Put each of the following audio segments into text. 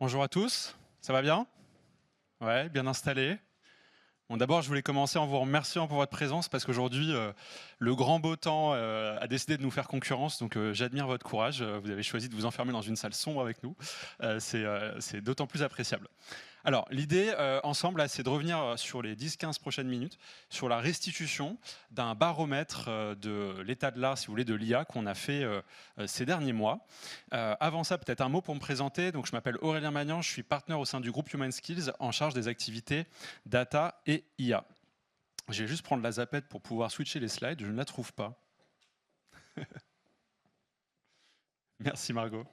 Bonjour à tous, ça va bien? Ouais, bien installé. Bon, d'abord, je voulais commencer en vous remerciant pour votre présence parce qu'aujourd'hui, le grand beau temps a décidé de nous faire concurrence, donc j'admire votre courage. Vous avez choisi de vous enfermer dans une salle sombre avec nous. C'est d'autant plus appréciable. Alors, l'idée, ensemble, là, c'est de revenir sur les 10-15 prochaines minutes sur la restitution d'un baromètre de l'état de l'art, si vous voulez, de l'IA qu'on a fait ces derniers mois. Avant ça, peut-être un mot pour me présenter. Donc, je m'appelle Aurélien Magnan, je suis partenaire au sein du groupe Human Skills en charge des activités data et IA. Je vais juste prendre la zapette pour pouvoir switcher les slides, je ne la trouve pas. Merci Margot.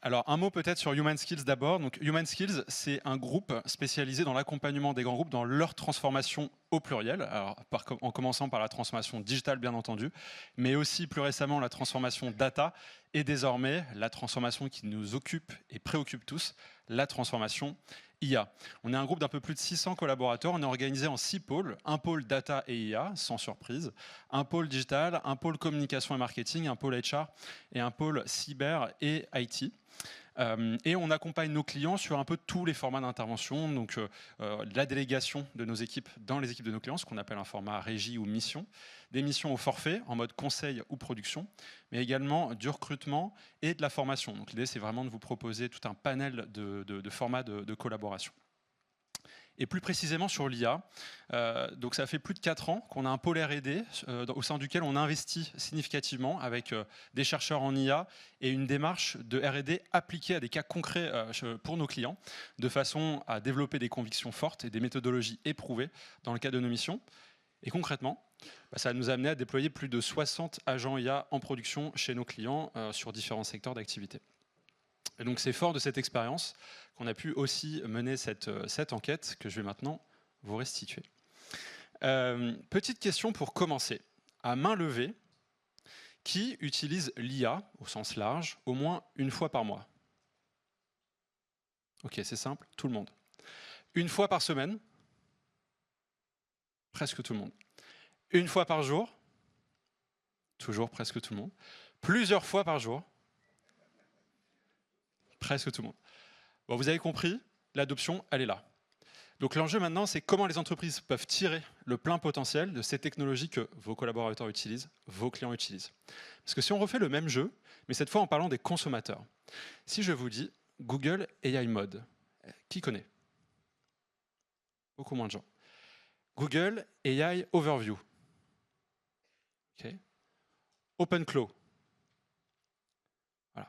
Alors, un mot peut-être sur Human Skills d'abord. Donc, Human Skills, c'est un groupe spécialisé dans l'accompagnement des grands groupes dans leur transformation au pluriel, alors, en commençant par la transformation digitale, bien entendu, mais aussi plus récemment la transformation data et désormais la transformation qui nous occupe et préoccupe tous, la transformation IA. On est un groupe d'un peu plus de 600 collaborateurs, on est organisé en 6 pôles, un pôle data et IA, sans surprise, un pôle digital, un pôle communication et marketing, un pôle HR et un pôle cyber et IT. Et on accompagne nos clients sur un peu tous les formats d'intervention, donc la délégation de nos équipes dans les équipes de nos clients, ce qu'on appelle un format régie ou mission, des missions au forfait en mode conseil ou production, mais également du recrutement et de la formation. Donc l'idée, c'est vraiment de vous proposer tout un panel de formats de collaboration. Et plus précisément sur l'IA, donc ça fait plus de 4 ans qu'on a un pôle R&D au sein duquel on investit significativement avec des chercheurs en IA et une démarche de R&D appliquée à des cas concrets pour nos clients, de façon à développer des convictions fortes et des méthodologies éprouvées dans le cadre de nos missions. Et concrètement, ça nous a amené à déployer plus de 60 agents IA en production chez nos clients sur différents secteurs d'activité. Et donc c'est fort de cette expérience qu'on a pu aussi mener cette enquête que je vais maintenant vous restituer. Petite question pour commencer. À main levée, qui utilise l'IA au sens large au moins une fois par mois? Ok, c'est simple, tout le monde. Une fois par semaine? Presque tout le monde. Une fois par jour? Toujours presque tout le monde. Plusieurs fois par jour? Presque tout le monde. Bon, vous avez compris, l'adoption, elle est là. Donc l'enjeu maintenant, c'est comment les entreprises peuvent tirer le plein potentiel de ces technologies que vos collaborateurs utilisent, vos clients utilisent. Parce que si on refait le même jeu, mais cette fois en parlant des consommateurs, si je vous dis Google AI Mode, qui connaît? Beaucoup moins de gens. Google AI Overview. Okay. OpenClaw. Voilà.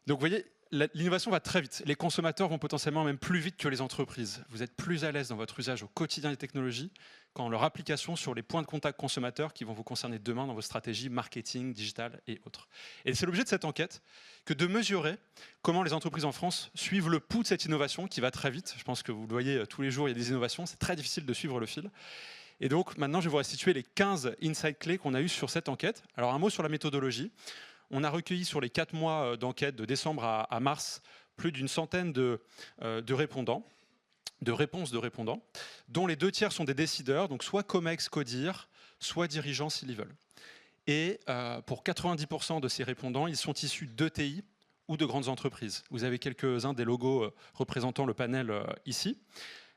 Donc vous voyez, l'innovation va très vite. Les consommateurs vont potentiellement même plus vite que les entreprises. Vous êtes plus à l'aise dans votre usage au quotidien des technologies qu'en leur application sur les points de contact consommateurs qui vont vous concerner demain dans vos stratégies marketing, digital et autres. Et c'est l'objet de cette enquête que de mesurer comment les entreprises en France suivent le pouls de cette innovation qui va très vite. Je pense que vous le voyez tous les jours, il y a des innovations, c'est très difficile de suivre le fil. Et donc maintenant, je vais vous restituer les 15 insights clés qu'on a eus sur cette enquête. Alors un mot sur la méthodologie. On a recueilli sur les 4 mois d'enquête, de décembre à mars, plus d'une centaine de répondants, de réponses de répondants, dont les 2 tiers sont des décideurs, donc soit COMEX, CODIR, soit dirigeants s'ils veulent. Et pour 90% de ces répondants, ils sont issus d'ETI ou de grandes entreprises. Vous avez quelques-uns des logos représentant le panel ici.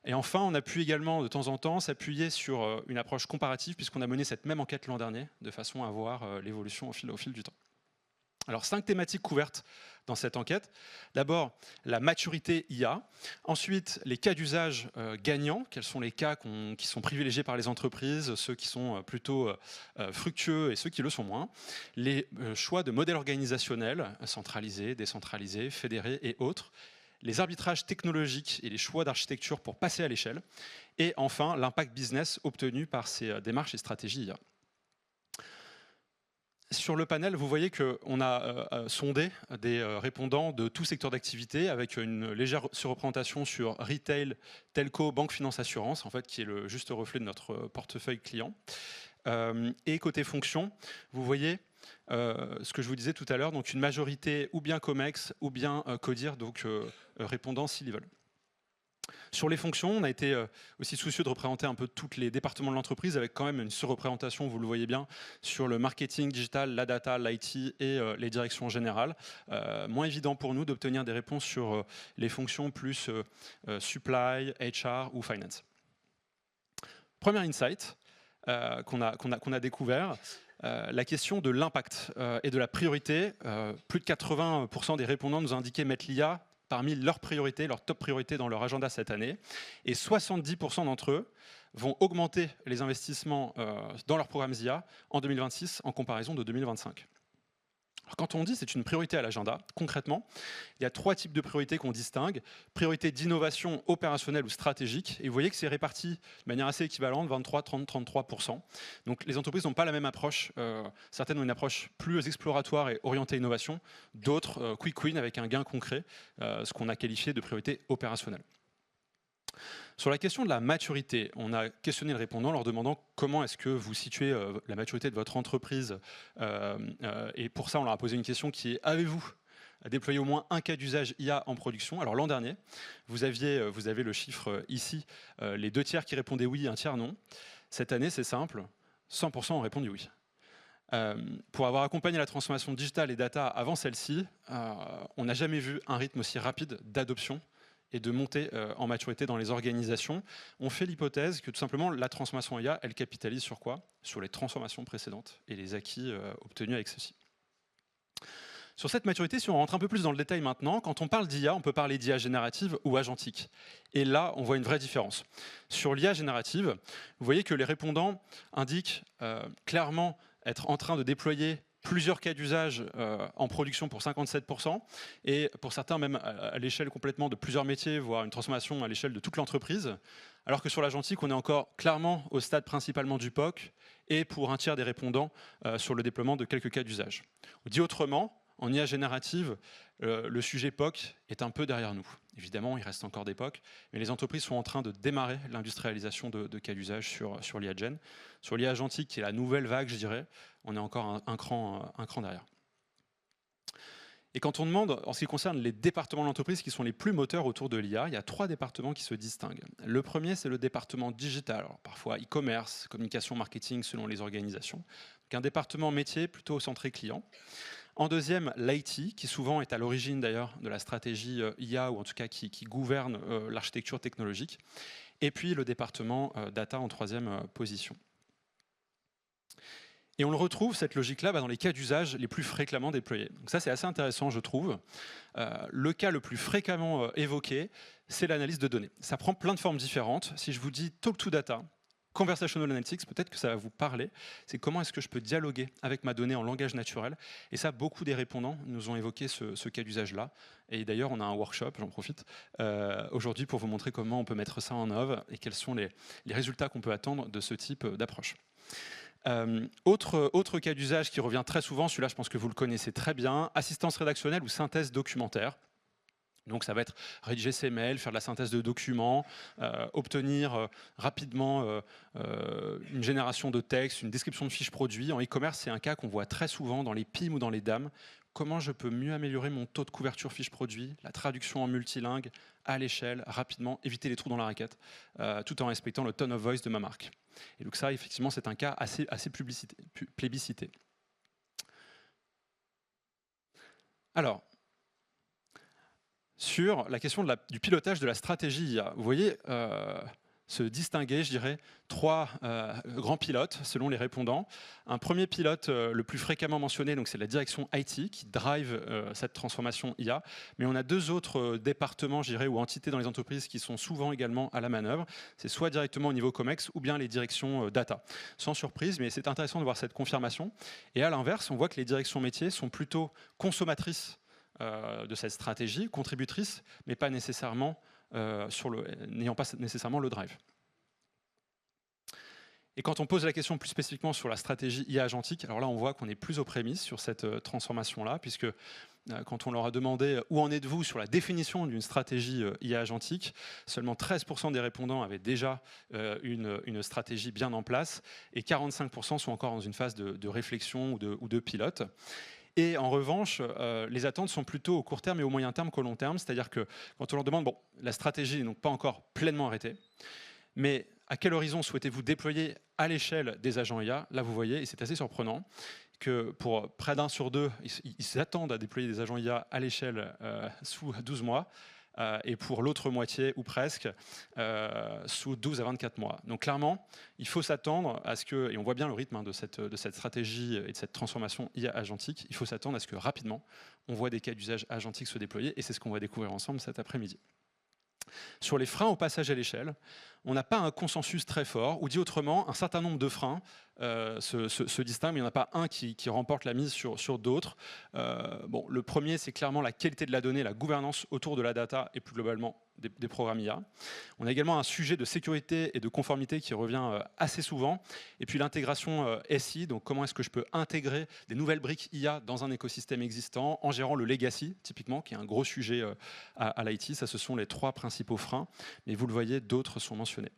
Et enfin, on a pu également de temps en temps s'appuyer sur une approche comparative puisqu'on a mené cette même enquête l'an dernier de façon à voir l'évolution au fil du temps. Alors 5 thématiques couvertes dans cette enquête. D'abord, la maturité IA. Ensuite, les cas d'usage gagnants. Quels sont les cas qui sont privilégiés par les entreprises, ceux qui sont plutôt fructueux et ceux qui le sont moins. Les choix de modèles organisationnels, centralisés, décentralisés, fédérés et autres. Les arbitrages technologiques et les choix d'architecture pour passer à l'échelle. Et enfin, l'impact business obtenu par ces démarches et stratégies IA. Sur le panel, vous voyez qu'on a sondé des répondants de tout secteur d'activité avec une légère surreprésentation sur retail, telco, banque, finance, assurance, en fait, qui est le juste reflet de notre portefeuille client. Et côté fonction, vous voyez ce que je vous disais tout à l'heure, donc une majorité ou bien COMEX ou bien CODIR, donc répondants s'ils veulent. Sur les fonctions, on a été aussi soucieux de représenter un peu tous les départements de l'entreprise avec quand même une surreprésentation, vous le voyez bien, sur le marketing digital, la data, l'IT et les directions générales. Moins évident pour nous d'obtenir des réponses sur les fonctions plus supply, HR ou finance. Premier insight qu'on a découvert, la question de l'impact et de la priorité. Plus de 80% des répondants nous ont indiqué mettre l'IA parmi leurs priorités, leurs top priorités dans leur agenda cette année. Et 70% d'entre eux vont augmenter les investissements dans leurs programmes IA en 2026 en comparaison de 2025. Alors, quand on dit c'est une priorité à l'agenda, concrètement, il y a 3 types de priorités qu'on distingue. Priorité d'innovation opérationnelle ou stratégique. Et vous voyez que c'est réparti de manière assez équivalente, 23, 30, 33%. Donc les entreprises n'ont pas la même approche. Certaines ont une approche plus exploratoire et orientée innovation. D'autres, quick win avec un gain concret, ce qu'on a qualifié de priorité opérationnelle. Sur la question de la maturité, on a questionné le répondant en leur demandant comment est-ce que vous situez la maturité de votre entreprise. Et pour ça, on leur a posé une question qui est: avez-vous déployé au moins un cas d'usage IA en production? Alors l'an dernier, vous avez le chiffre ici, les 2 tiers qui répondaient oui, 1 tiers non. Cette année, c'est simple, 100% ont répondu oui. Pour avoir accompagné la transformation digitale et data avant celle-ci, on n'a jamais vu un rythme aussi rapide d'adoption et de montée en maturité dans les organisations. On fait l'hypothèse que tout simplement la transformation IA, elle capitalise sur quoi? Sur les transformations précédentes et les acquis obtenus avec ceci. Sur cette maturité, si on rentre un peu plus dans le détail maintenant, quand on parle d'IA, on peut parler d'IA générative ou agentique. Et là, on voit une vraie différence. Sur l'IA générative, vous voyez que les répondants indiquent clairement être en train de déployer plusieurs cas d'usage en production pour 57%, et pour certains même à l'échelle complètement de plusieurs métiers, voire une transformation à l'échelle de toute l'entreprise, alors que sur l'agentique, on est encore clairement au stade principalement du POC, et pour 1 tiers des répondants sur le déploiement de quelques cas d'usage. Dit autrement, en IA générative, le sujet POC est un peu derrière nous. Évidemment, il reste encore des POC, mais les entreprises sont en train de démarrer l'industrialisation de cas d'usage sur l'IA Gen. Sur l'IA agentique, qui est la nouvelle vague, je dirais, on est encore un cran derrière. Et quand on demande, en ce qui concerne les départements de l'entreprise qui sont les plus moteurs autour de l'IA, il y a 3 départements qui se distinguent. Le premier, c'est le département digital, alors parfois e-commerce, communication, marketing selon les organisations. Donc un département métier plutôt centré client. En deuxième, l'IT, qui souvent est à l'origine d'ailleurs de la stratégie IA, ou en tout cas qui gouverne l'architecture technologique. Et puis le département data en 3e position. Et on le retrouve, cette logique-là, dans les cas d'usage les plus fréquemment déployés. Donc ça, c'est assez intéressant, je trouve. Le cas le plus fréquemment évoqué, c'est l'analyse de données. Ça prend plein de formes différentes. Si je vous dis Talk to Data, Conversational Analytics, peut-être que ça va vous parler. C'est comment est-ce que je peux dialoguer avec ma donnée en langage naturel. Et ça, beaucoup des répondants nous ont évoqué ce cas d'usage-là. Et d'ailleurs, on a un workshop, j'en profite, aujourd'hui pour vous montrer comment on peut mettre ça en œuvre et quels sont les résultats qu'on peut attendre de ce type d'approche. Autre cas d'usage qui revient très souvent, celui-là je pense que vous le connaissez très bien, assistance rédactionnelle ou synthèse documentaire. Donc ça va être rédiger ses mails, faire de la synthèse de documents, obtenir rapidement une génération de texte, une description de fiches produits. En e-commerce, c'est un cas qu'on voit très souvent dans les PIM ou dans les DAM. Comment je peux mieux améliorer mon taux de couverture fiches produits, la traduction en multilingue, à l'échelle, rapidement, éviter les trous dans la raquette, tout en respectant le tone of voice de ma marque. Et donc ça, effectivement, c'est un cas assez plébiscité. Alors, sur la question du pilotage de la stratégie IA, vous voyez se distinguer, je dirais, 3 grands pilotes selon les répondants. Un premier pilote le plus fréquemment mentionné, donc c'est la direction IT qui drive cette transformation IA, mais on a 2 autres départements, je dirais, ou entités dans les entreprises qui sont souvent également à la manœuvre. C'est soit directement au niveau COMEX ou bien les directions data. Sans surprise, mais c'est intéressant de voir cette confirmation. Et à l'inverse, on voit que les directions métiers sont plutôt consommatrices de cette stratégie, contributrices, mais pas nécessairement n'ayant pas nécessairement le drive. Et quand on pose la question plus spécifiquement sur la stratégie IA agentique, alors là on voit qu'on est plus aux prémices sur cette transformation-là, puisque quand on leur a demandé où en êtes-vous sur la définition d'une stratégie IA agentique, seulement 13% des répondants avaient déjà une stratégie bien en place, et 45% sont encore dans une phase de réflexion ou de pilote. Et en revanche, les attentes sont plutôt au court terme et au moyen terme qu'au long terme, c'est-à-dire que quand on leur demande, bon, la stratégie n'est donc pas encore pleinement arrêtée, mais à quel horizon souhaitez-vous déployer à l'échelle des agents IA? Là, vous voyez, et c'est assez surprenant, que pour près d'un sur deux, ils s'attendent à déployer des agents IA à l'échelle sous 12 mois, et pour l'autre moitié, ou presque, sous 12 à 24 mois. Donc clairement, il faut s'attendre à ce que, et on voit bien le rythme de cette stratégie et de cette transformation IA agentique, il faut s'attendre à ce que rapidement, on voit des cas d'usage agentique se déployer, et c'est ce qu'on va découvrir ensemble cet après-midi. Sur les freins au passage à l'échelle, on n'a pas un consensus très fort, ou dit autrement, un certain nombre de freins se distinguent, mais il n'y en a pas un qui remporte la mise sur d'autres. Bon, le premier, c'est clairement la qualité de la donnée, la gouvernance autour de la data et plus globalement des programmes IA. On a également un sujet de sécurité et de conformité qui revient assez souvent. Et puis l'intégration SI, donc comment est-ce que je peux intégrer des nouvelles briques IA dans un écosystème existant en gérant le legacy, typiquement, qui est un gros sujet à l'IT. Ça, ce sont les trois principaux freins. Mais vous le voyez, d'autres sont mentionnés.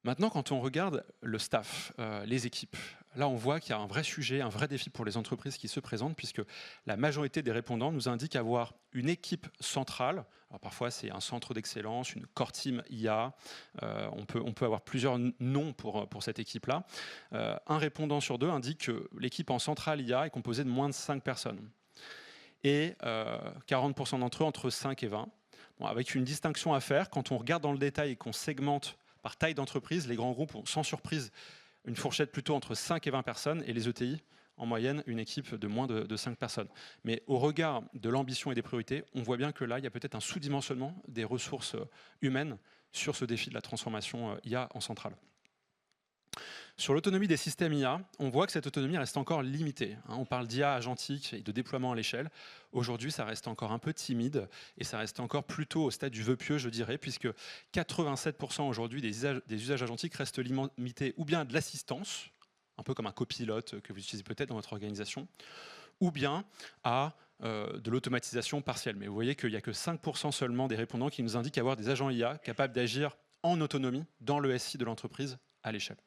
Maintenant, quand on regarde le staff, les équipes, là on voit qu'il y a un vrai sujet, un vrai défi pour les entreprises qui se présentent, puisque la majorité des répondants nous indiquent avoir une équipe centrale. Alors parfois c'est un centre d'excellence, une core team IA, on peut avoir plusieurs noms pour cette équipe-là. Un répondant sur deux indique que l'équipe en centrale IA est composée de moins de 5 personnes. Et 40% d'entre eux entre 5 et 20. Bon, avec une distinction à faire, quand on regarde dans le détail et qu'on segmente par taille d'entreprise, les grands groupes ont sans surprise une fourchette plutôt entre 5 et 20 personnes et les ETI, en moyenne, une équipe de moins de 5 personnes. Mais au regard de l'ambition et des priorités, on voit bien que là, il y a peut-être un sous-dimensionnement des ressources humaines sur ce défi de la transformation IA en centrale. Sur l'autonomie des systèmes IA, on voit que cette autonomie reste encore limitée. On parle d'IA agentique et de déploiement à l'échelle. Aujourd'hui, ça reste encore un peu timide et ça reste encore plutôt au stade du vœu pieux, je dirais, puisque 87% aujourd'hui des usages agentiques restent limités ou bien à de l'assistance, un peu comme un copilote que vous utilisez peut-être dans votre organisation, ou bien à de l'automatisation partielle. Mais vous voyez qu'il n'y a que 5% seulement des répondants qui nous indiquent avoir des agents IA capables d'agir en autonomie dans le SI de l'entreprise à l'échelle.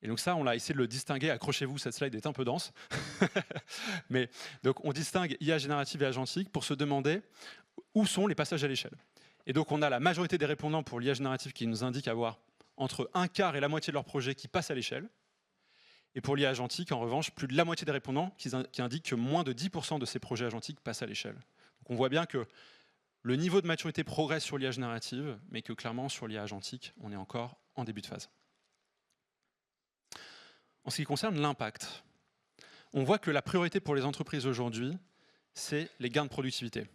Et donc ça, on a essayé de le distinguer. Accrochez-vous, cette slide est un peu dense. Mais donc on distingue IA générative et agentique pour se demander où sont les passages à l'échelle. Et donc on a la majorité des répondants pour l'IA générative qui nous indiquent avoir entre un quart et la moitié de leur projet qui passent à l'échelle. Et pour l'IA agentique, en revanche, plus de la moitié des répondants qui indiquent que moins de 10% de ces projets agentiques passent à l'échelle. Donc on voit bien que le niveau de maturité progresse sur l'IA générative, mais que clairement sur l'IA agentique, on est encore en début de phase. En ce qui concerne l'impact, on voit que la priorité pour les entreprises aujourd'hui, c'est les gains de productivité.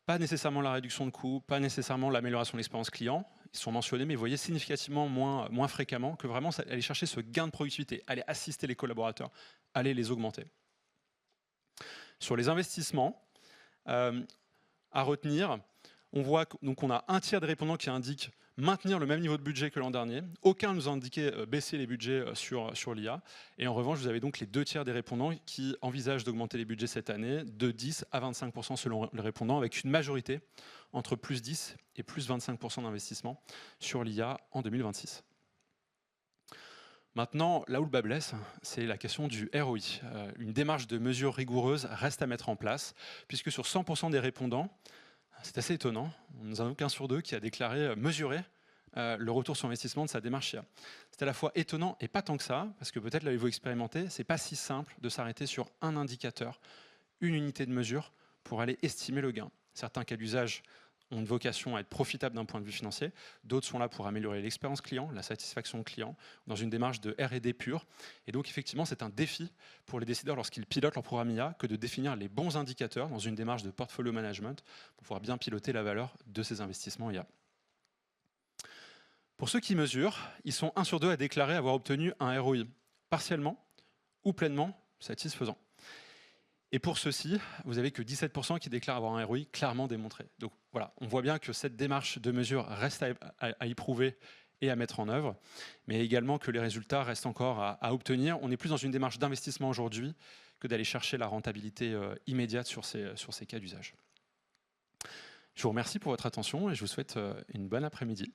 Pas nécessairement la réduction de coûts, pas nécessairement l'amélioration de l'expérience client. Ils sont mentionnés, mais vous voyez significativement moins fréquemment que vraiment aller chercher ce gain de productivité, aller assister les collaborateurs, aller les augmenter. Sur les investissements, à retenir, on voit qu'on a un tiers des répondants qui indiquent maintenir le même niveau de budget que l'an dernier. Aucun ne nous a indiqué baisser les budgets sur l'IA. Et en revanche, vous avez donc les 2 tiers des répondants qui envisagent d'augmenter les budgets cette année de 10 à 25% selon les répondants, avec une majorité entre plus 10 et plus 25% d'investissement sur l'IA en 2026. Maintenant, là où le bât blesse, c'est la question du ROI. Une démarche de mesure rigoureuse reste à mettre en place, puisque sur 100% des répondants, c'est assez étonnant, nous en avons qu'un sur deux qui a déclaré mesurer le retour sur investissement de sa démarche IA. C'est à la fois étonnant et pas tant que ça, parce que peut-être l'avez-vous expérimenté, c'est pas si simple de s'arrêter sur un indicateur, une unité de mesure pour aller estimer le gain. Certains cas d'usage ont une vocation à être profitables d'un point de vue financier, d'autres sont là pour améliorer l'expérience client, la satisfaction client, dans une démarche de R&D pure. Et donc effectivement, c'est un défi pour les décideurs lorsqu'ils pilotent leur programme IA que de définir les bons indicateurs dans une démarche de portfolio management pour pouvoir bien piloter la valeur de ces investissements IA. Pour ceux qui mesurent, ils sont 1 sur 2 à déclarer avoir obtenu un ROI partiellement ou pleinement satisfaisant. Et pour ceux-ci, vous avez que 17% qui déclarent avoir un ROI clairement démontré. Donc voilà, on voit bien que cette démarche de mesure reste à y prouver et à mettre en œuvre, mais également que les résultats restent encore à obtenir. On est plus dans une démarche d'investissement aujourd'hui que d'aller chercher la rentabilité immédiate sur ces cas d'usage. Je vous remercie pour votre attention et je vous souhaite une bonne après-midi.